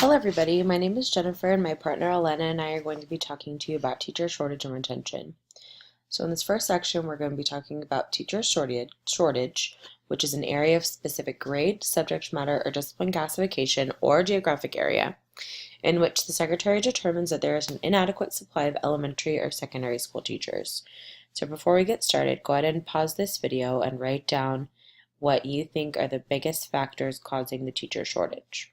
Hello everybody, my name is Jennifer and my partner Elena and I are going to be talking to you about teacher shortage and retention. So in this first section we're going to be talking about teacher shortage, which is an area of specific grade, subject matter, or discipline classification or geographic area in which the secretary determines that there is an inadequate supply of elementary or secondary school teachers. So before we get started, go ahead and pause this video and write down what you think are the biggest factors causing the teacher shortage.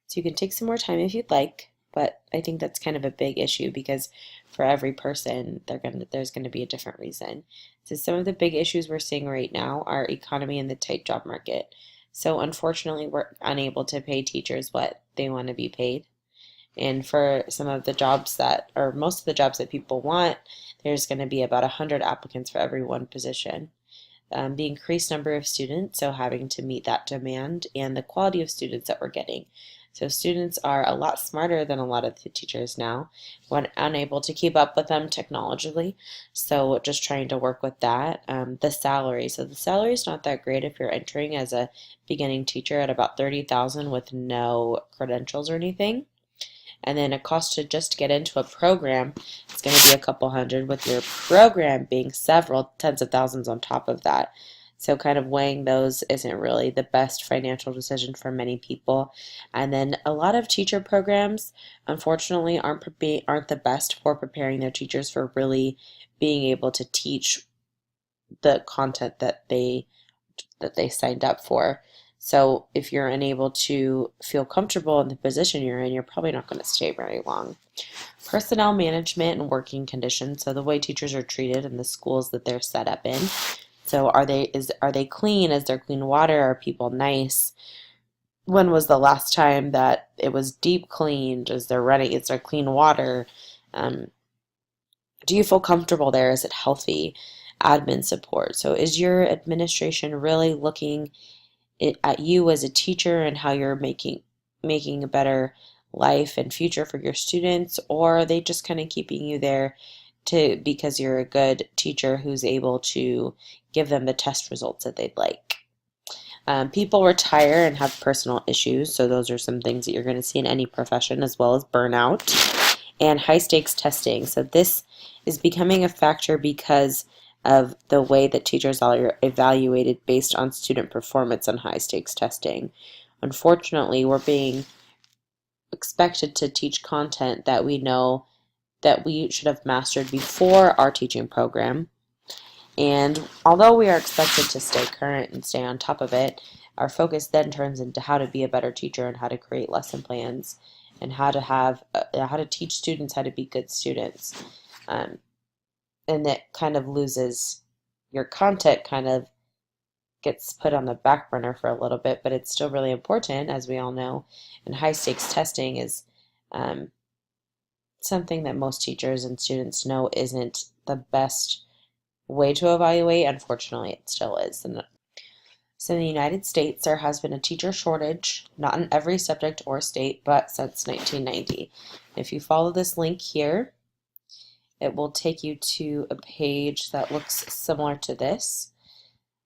So you can take some more time if you'd like, but I think that's kind of a big issue because for every person, there's going to be a different reason. So some of the big issues we're seeing right now are economy and the tight job market. So unfortunately, we're unable to pay teachers what they want to be paid. And for some of the jobs or most of the jobs that people want, there's going to be about 100 applicants for every one position. The increased number of students, so having to meet that demand, and the quality of students that we're getting. So students are a lot smarter than a lot of the teachers now, when unable to keep up with them technologically. So just trying to work with that. The salary. So the salary is not that great if you're entering as a beginning teacher at about $30,000 with no credentials or anything. And then a cost to just get into a program is going to be a couple hundred, with your program being several tens of thousands on top of that. So kind of weighing those isn't really the best financial decision for many people. And then a lot of teacher programs, unfortunately, aren't the best for preparing their teachers for really being able to teach the content that they signed up for. So if you're unable to feel comfortable in the position you're in, you're probably not going to stay very long. Personnel management and working conditions, so the way teachers are treated in the schools that they're set up in. So are they clean? Is there clean water? Are people nice? When was the last time that it was deep cleaned? Is there clean water? Do you feel comfortable there? Is it healthy? Admin support. So is your administration really looking at you as a teacher and how you're making a better life and future for your students, or are they just kind of keeping you there because you're a good teacher who's able to give them the test results that they'd like? People retire and have personal issues, so those are some things that you're going to see in any profession, as well as burnout and high stakes testing. So this is becoming a factor because of the way that teachers are evaluated based on student performance on high stakes testing. Unfortunately, we're being expected to teach content that we know that we should have mastered before our teaching program. And although we are expected to stay current and stay on top of it, our focus then turns into how to be a better teacher and how to create lesson plans and how to teach students how to be good students. And that kind of loses your content, kind of gets put on the back burner for a little bit, but it's still really important, as we all know. And high stakes testing is something that most teachers and students know isn't the best way to evaluate. Unfortunately, it still is. So in the United States, there has been a teacher shortage, not in every subject or state, but since 1990. If you follow this link here, it will take you to a page that looks similar to this.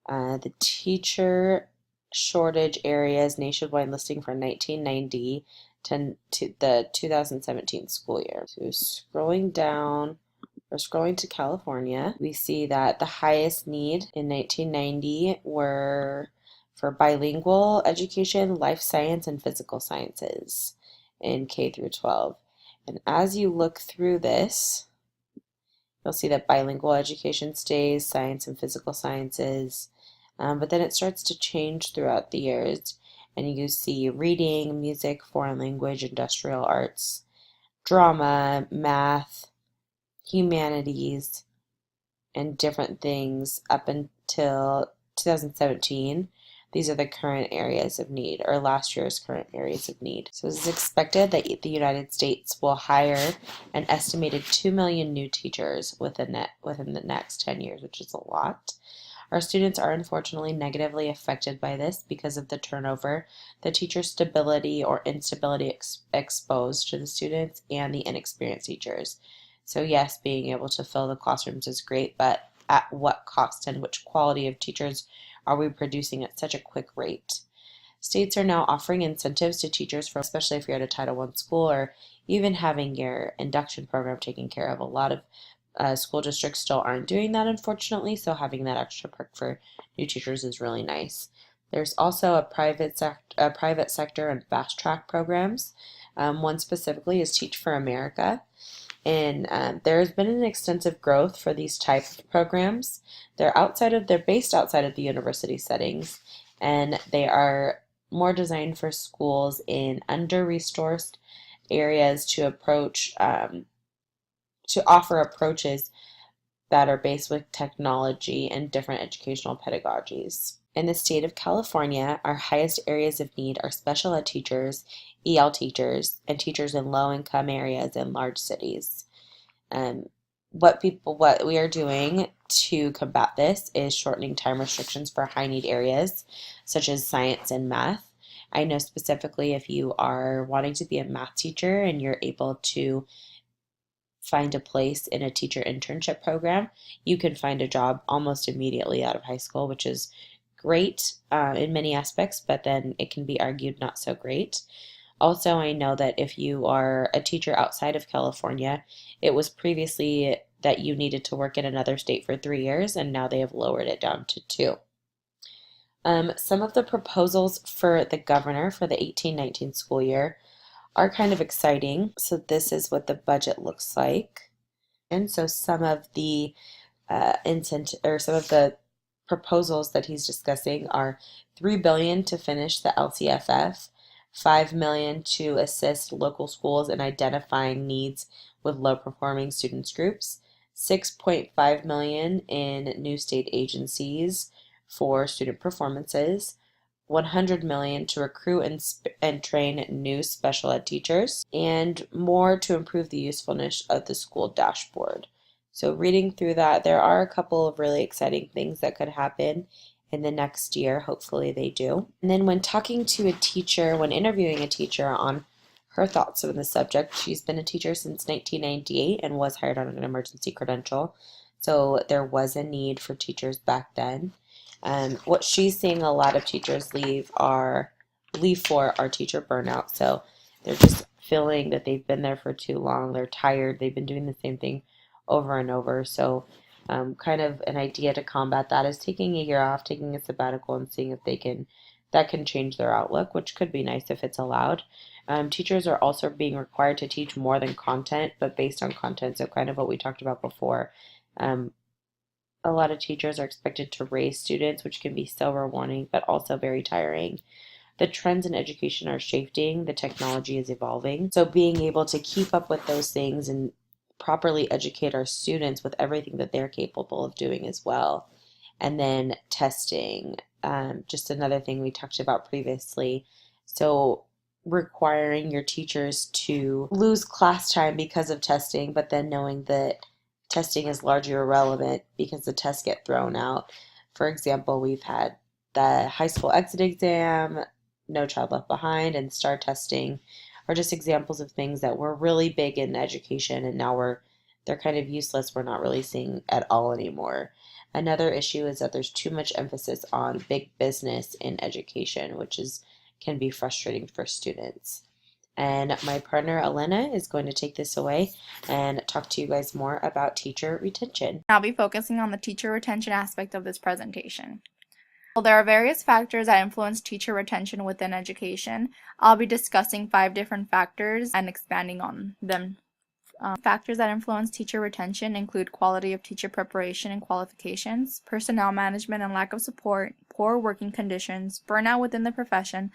The teacher shortage areas nationwide listing for 1990 to the 2017 school year. So scrolling down, or scrolling to California, we see that the highest need in 1990 were for bilingual education, life science, and physical sciences in K through 12. And as you look through this, you'll see that bilingual education stays, science and physical sciences, but then it starts to change throughout the years, and you see reading, music, foreign language, industrial arts, drama, math, humanities, and different things up until 2017. These are the current areas of need, or last year's current areas of need. So it's expected that the United States will hire an estimated 2 million new teachers within the next 10 years, which is a lot. Our students are unfortunately negatively affected by this because of the turnover, the teacher stability or instability exposed to the students, and the inexperienced teachers. So yes, being able to fill the classrooms is great, but at what cost, and which quality of teachers are we producing at such a quick rate? States are now offering incentives to teachers for, especially if you're at a Title I school, or even having your induction program taken care of. A lot of school districts still aren't doing that, unfortunately, so having that extra perk for new teachers is really nice. There's also a private sector and fast track programs. One specifically is Teach for America. And there's been an extensive growth for these type of programs. They're based outside of the university settings, and they are more designed for schools in under-resourced areas to offer approaches that are based with technology and different educational pedagogies. In the state of California, our highest areas of need are special ed teachers, EL teachers, and teachers in low-income areas in large cities. What we are doing to combat this is shortening time restrictions for high-need areas, such as science and math. I know specifically if you are wanting to be a math teacher and you're able to find a place in a teacher internship program, you can find a job almost immediately out of high school, which is great in many aspects, but then it can be argued not so great. Also, I know that if you are a teacher outside of California, it was previously that you needed to work in another state for 3 years, and now they have lowered it down to 2. Some of the proposals for the governor for the 18-19 school year are kind of exciting. So this is what the budget looks like. And so some of the some of the proposals that he's discussing are $3 billion to finish the LCFF, $5 million to assist local schools in identifying needs with low-performing students groups, $6.5 million in new state agencies for student performances, $100 million to recruit and train new special ed teachers, and more to improve the usefulness of the school dashboard. So reading through that, there are a couple of really exciting things that could happen in the next year. Hopefully they do. And then when talking to a teacher, when interviewing a teacher on her thoughts on the subject, she's been a teacher since 1998 and was hired on an emergency credential. So there was a need for teachers back then. What she's seeing a lot of teachers leave for are teacher burnout. So they're just feeling that they've been there for too long. They're tired. They've been doing the same thing over and over. So kind of an idea to combat that is taking a year off, taking a sabbatical, and seeing if that can change their outlook, which could be nice if it's allowed. Teachers are also being required to teach more than content, but based on content. So kind of what we talked about before. A lot of teachers are expected to raise students, which can be so rewarding, but also very tiring. The trends in education are shifting, the technology is evolving. So being able to keep up with those things and properly educate our students with everything that they're capable of doing as well. And then testing, just another thing we talked about previously. So requiring your teachers to lose class time because of testing, but then knowing that testing is largely irrelevant because the tests get thrown out. For example, we've had the high school exit exam, No Child Left Behind, and STAR testing are just examples of things that were really big in education, and now they're kind of useless. We're not really seeing at all anymore. Another issue is that there's too much emphasis on big business in education, which can be frustrating for students. And my partner Elena is going to take this away and talk to you guys more about teacher retention. I'll be focusing on the teacher retention aspect of this presentation. Well, there are various factors that influence teacher retention within education. I'll be discussing 5 different factors and expanding on them. Factors that influence teacher retention include quality of teacher preparation and qualifications, personnel management and lack of support, poor working conditions, burnout within the profession,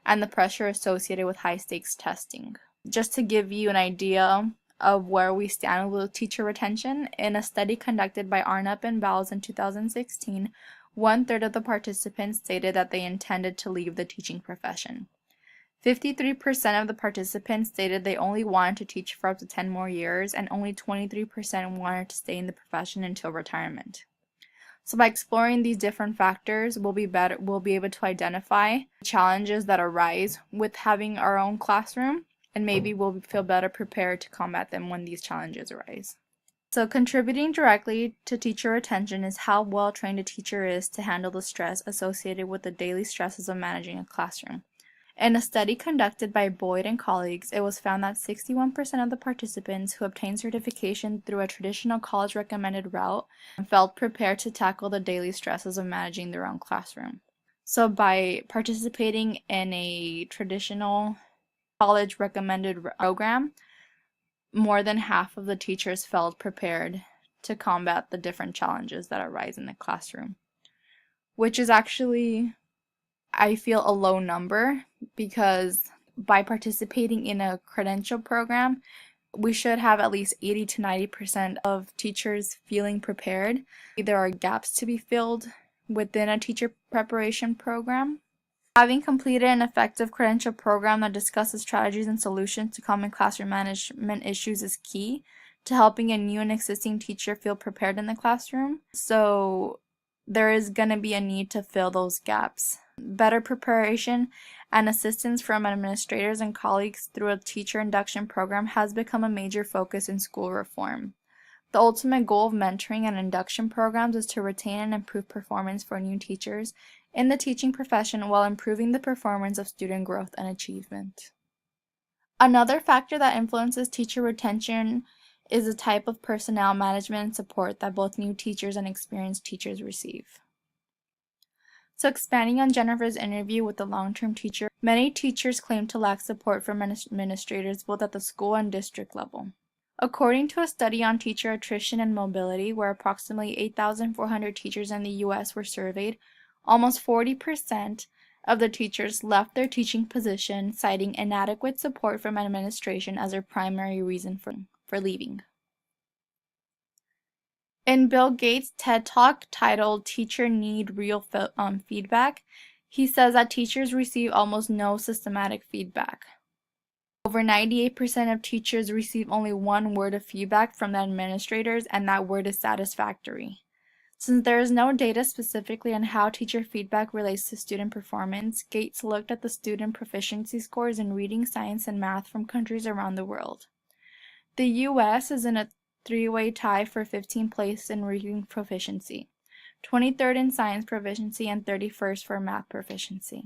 and the pressure associated with high-stakes testing. Just to give you an idea of where we stand with teacher retention, in a study conducted by Arnott and Bowles in 2016, 1/3 of the participants stated that they intended to leave the teaching profession. 53% of the participants stated they only wanted to teach for up to 10 more years, and only 23% wanted to stay in the profession until retirement. So by exploring these different factors, we'll be able to identify challenges that arise with having our own classroom, and maybe we'll feel better prepared to combat them when these challenges arise. So contributing directly to teacher retention is how well trained a teacher is to handle the stress associated with the daily stresses of managing a classroom. In a study conducted by Boyd and colleagues, it was found that 61% of the participants who obtained certification through a traditional college-recommended route felt prepared to tackle the daily stresses of managing their own classroom. So by participating in a traditional college-recommended program, more than half of the teachers felt prepared to combat the different challenges that arise in the classroom, which is actually, I feel, a low number, because by participating in a credential program, we should have at least 80 to 90% of teachers feeling prepared. There are gaps to be filled within a teacher preparation program. Having completed an effective credential program that discusses strategies and solutions to common classroom management issues is key to helping a new and existing teacher feel prepared in the classroom. So there is going to be a need to fill those gaps. Better preparation and assistance from administrators and colleagues through a teacher induction program has become a major focus in school reform. The ultimate goal of mentoring and induction programs is to retain and improve performance for new teachers in the teaching profession while improving the performance of student growth and achievement. Another factor that influences teacher retention is the type of personnel management and support that both new teachers and experienced teachers receive. So expanding on Jennifer's interview with the long-term teacher, many teachers claim to lack support from administrators both at the school and district level. According to a study on teacher attrition and mobility, where approximately 8,400 teachers in the U.S. were surveyed, almost 40% of the teachers left their teaching position, citing inadequate support from administration as their primary reason for leaving. In Bill Gates' TED Talk titled "Teacher Need Real Feedback," he says that teachers receive almost no systematic feedback. Over 98% of teachers receive only one word of feedback from the administrators, and that word is satisfactory. Since there is no data specifically on how teacher feedback relates to student performance, Gates looked at the student proficiency scores in reading, science, and math from countries around the world. The U.S. is in a three-way tie for 15th place in reading proficiency, 23rd in science proficiency, and 31st for math proficiency.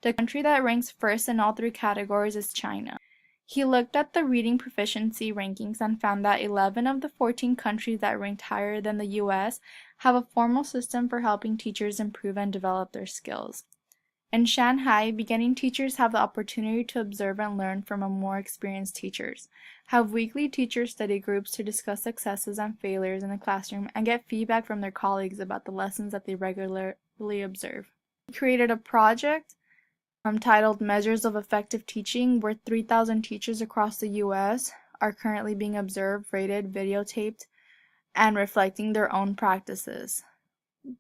The country that ranks first in all three categories is China. He looked at the reading proficiency rankings and found that 11 of the 14 countries that ranked higher than the U.S. have a formal system for helping teachers improve and develop their skills. In Shanghai, beginning teachers have the opportunity to observe and learn from more experienced teachers, have weekly teacher study groups to discuss successes and failures in the classroom, and get feedback from their colleagues about the lessons that they regularly observe. He created a project titled Measures of Effective Teaching, where 3,000 teachers across the U.S. are currently being observed, rated, videotaped, and reflecting their own practices.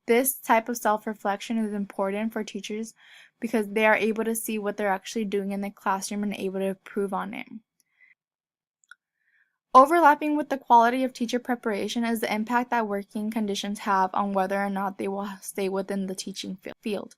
This type of self-reflection is important for teachers because they are able to see what they're actually doing in the classroom and able to improve on it. Overlapping with the quality of teacher preparation is the impact that working conditions have on whether or not they will stay within the teaching field.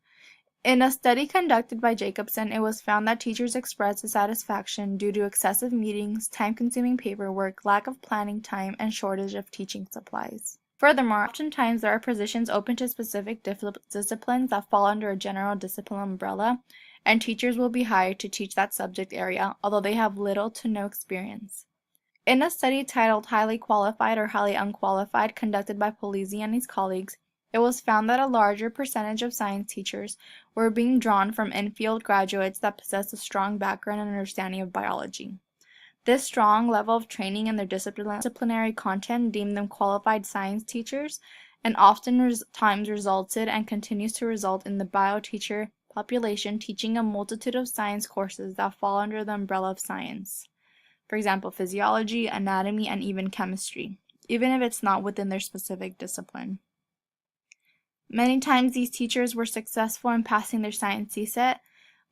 In a study conducted by Jacobson, it was found that teachers expressed dissatisfaction due to excessive meetings, time-consuming paperwork, lack of planning time, and shortage of teaching supplies. Furthermore, oftentimes there are positions open to specific disciplines that fall under a general discipline umbrella, and teachers will be hired to teach that subject area, although they have little to no experience. In a study titled Highly Qualified or Highly Unqualified, conducted by Polizzi and his colleagues, it was found that a larger percentage of science teachers were being drawn from in-field graduates that possessed a strong background and understanding of biology. This strong level of training in their disciplinary content deemed them qualified science teachers, and oftentimes resulted and continues to result in the bio teacher population teaching a multitude of science courses that fall under the umbrella of science. For example, physiology, anatomy, and even chemistry, even if it's not within their specific discipline. Many times these teachers were successful in passing their science CSET,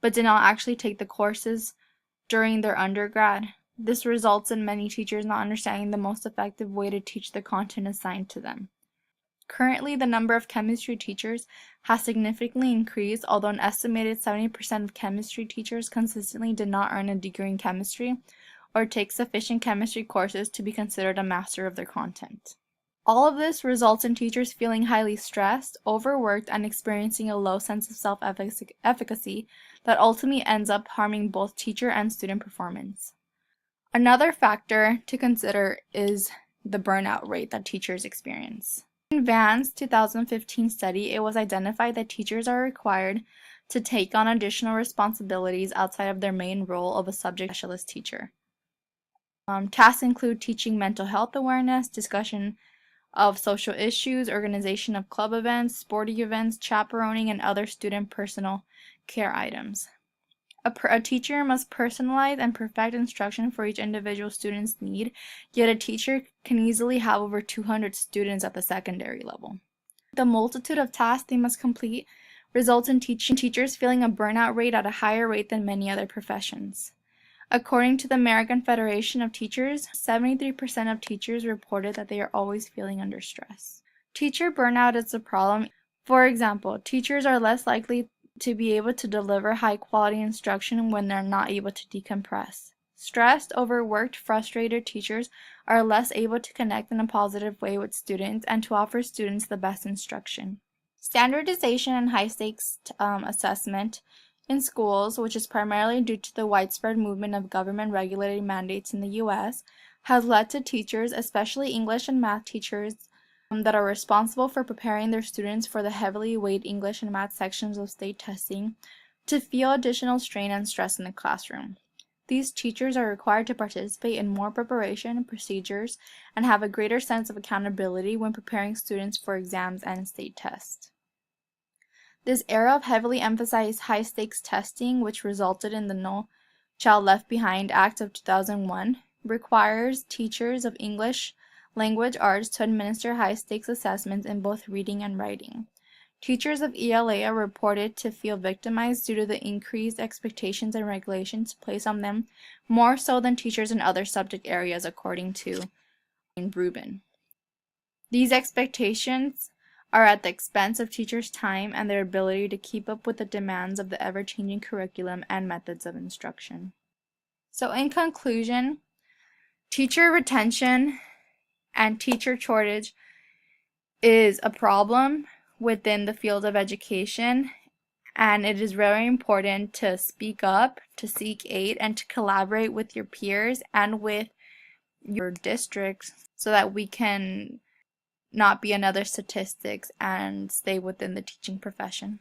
but did not actually take the courses during their undergrad. This results in many teachers not understanding the most effective way to teach the content assigned to them. Currently, the number of chemistry teachers has significantly increased, although an estimated 70% of chemistry teachers consistently did not earn a degree in chemistry, or take sufficient chemistry courses to be considered a master of their content. All of this results in teachers feeling highly stressed, overworked, and experiencing a low sense of self-efficacy that ultimately ends up harming both teacher and student performance. Another factor to consider is the burnout rate that teachers experience. In Van's 2015 study, it was identified that teachers are required to take on additional responsibilities outside of their main role of a subject specialist teacher. Tasks include teaching mental health awareness, discussion of social issues, organization of club events, sporting events, chaperoning, and other student personal care items. A teacher must personalize and perfect instruction for each individual student's need, yet a teacher can easily have over 200 students at the secondary level. The multitude of tasks they must complete results in teachers feeling a burnout rate at a higher rate than many other professions. According to the American Federation of Teachers, 73% of teachers reported that they are always feeling under stress. Teacher burnout is a problem. For example, teachers are less likely to be able to deliver high-quality instruction when they're not able to decompress. Stressed, overworked, frustrated teachers are less able to connect in a positive way with students and to offer students the best instruction. Standardization and high-stakes assessment in schools, which is primarily due to the widespread movement of government-regulated mandates in the U.S., has led to teachers, especially English and math teachers, that are responsible for preparing their students for the heavily weighted English and math sections of state testing, to feel additional strain and stress in the classroom. These teachers are required to participate in more preparation procedures and have a greater sense of accountability when preparing students for exams and state tests. This era of heavily emphasized high-stakes testing, which resulted in the No Child Left Behind Act of 2001, requires teachers of English language arts to administer high-stakes assessments in both reading and writing. Teachers of ELA are reported to feel victimized due to the increased expectations and regulations placed on them, more so than teachers in other subject areas, according to Rubin. These expectations are at the expense of teachers' time and their ability to keep up with the demands of the ever-changing curriculum and methods of instruction. So in conclusion, teacher retention and teacher shortage is a problem within the field of education, and it is very important to speak up, to seek aid, and to collaborate with your peers and with your districts so that we can not be another statistics and stay within the teaching profession.